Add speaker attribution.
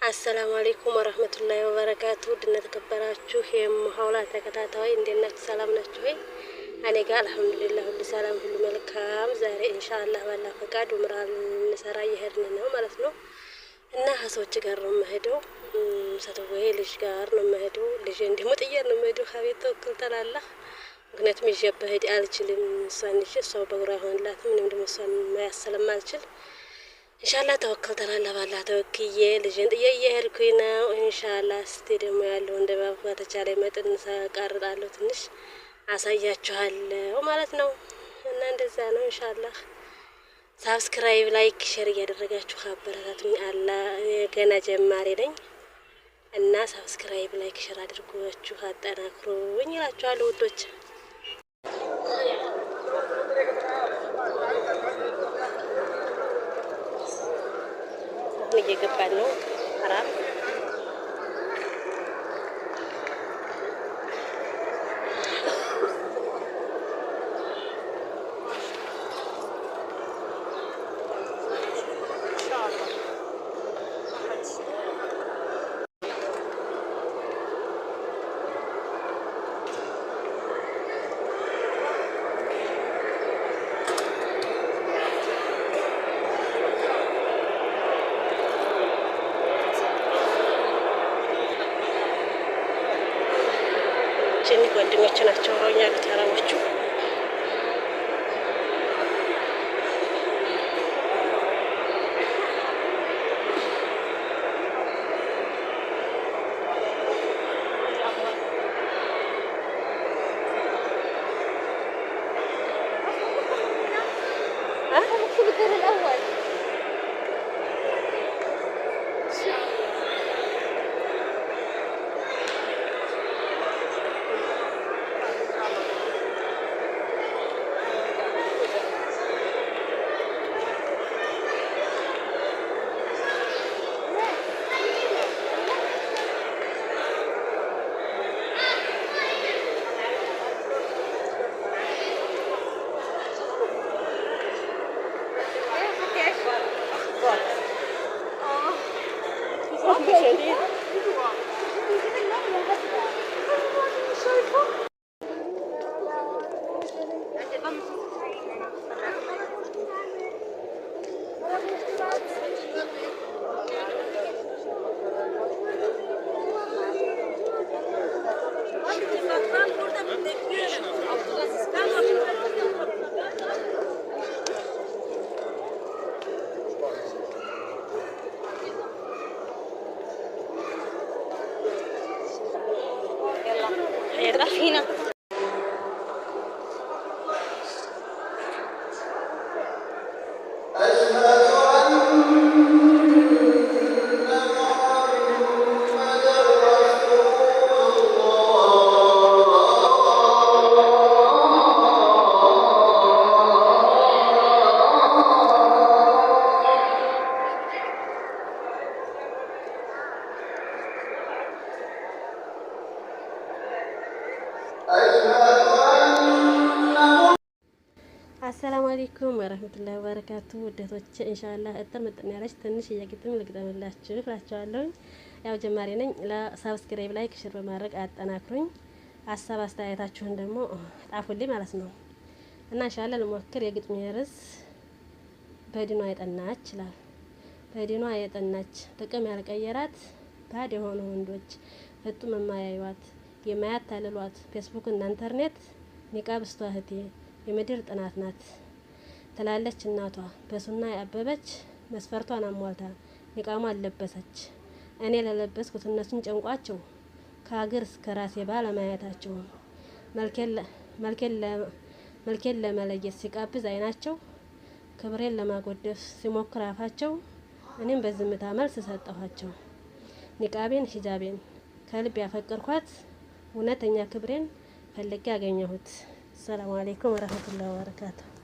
Speaker 1: አሰላሙ አለይኩም ወራህመቱላሂ ወበረካቱ። ድነ ተከበራችሁ የሙሐውላ ተከታታይ እንዴት ናችሁ? ሰላም ናችሁ ወይ? እኔ ጋር አልሐምዱሊላህ ሁሉ ሰላም ሁሉ መልካም። ዛሬ ኢንሻአላህ ባላ ፈቃድ ኡምራ ልንሰራ እየሄድን ነው ማለት ነው። እና ከሰዎች ጋር ነው የምሄደው። ሰተወይ ልጅ ጋር ነው የምሄደው። ልጅ እንዲሁ ጥዬ ነው የምሄደው። ከቤት ተወክል ተላላ ምክንያቱም ይዤ በሄድ አልችልም። እሷን ይዤ እሷው በእግሯ አይሆንላትም። ምንም ደግሞ እሷን መያዝ ስለማልችል ኢንሻአላህ ተወከልተናል። ባላ ተወክዬ ልጅን ጥዬ እየሄድኩኝ ነው። ኢንሻአላህ እስቲ ደግሞ ያለውን ድባብ በተቻለ መጠን ቀርጣለሁ፣ ትንሽ አሳያችኋለሁ ማለት ነው። እና እንደዛ ነው ኢንሻአላህ። ሳብስክራይብ፣ ላይክ፣ ሼር እያደረጋችሁ አበረታቱኝ። አላ ገና ጀማሪ ነኝ እና ሳብስክራይብ፣ ላይክ፣ ሼር አድርጓችሁ አጠናክሩኝ እላችኋለሁ ውዶች። እየገባን ነው አራም ጓደኞች ናቸው አሁን ያሉት አረቦቹ። هنا አሰላሙ አለይኩም ወራህመቱላሂ ወበረካቱ። ውደቶች ኢንሻአላህ እጥር ምጥን ያለች ትንሽ እያግጥም ልግጠምላችሁ እላችኋለሁ። ያው ጀማሪ ነኝ። ለሳብስክራይብ፣ ላይክ፣ ሼር በማድረግ አጠናክሩኝ። ሀሳብ አስተያየታችሁን ደግሞ ጣፉልኝ ማለት ነው። እና ኢንሻአላህ ልሞክር። የግጥሜ ርዕስ በዲኗ የጠናች ይላል። በዲኗ የጠናች ጥቅም ያልቀየራት ባድ የሆኑ ወንዶች ፍጡም የማያዩዋት የማያታልሏት ፌስቡክ እና ኢንተርኔት ኒቃብስቷ እህቴ የምድር ጥናት ናት ትላለች እናቷ። በሱና ያበበች መስፈርቷን አሟልታ ኒቃሟን ለበሰች። እኔ ለለበስኩት እነሱን ጨንቋቸው ከሀገር እስከ ራሴ ባለማየታቸው መልኬን ለመለየት ሲቃብዝ አይናቸው ክብሬን ለማጎደፍ ሲሞክር አፋቸው እኔም በዝምታ መልስ ሰጠኋቸው። ኒቃቤን ሂጃቤን ከልብ ያፈቀርኳት እውነተኛ ክብሬን ፈልጌ ያገኘሁት። السلام عليكم ورحمة الله وبركاته.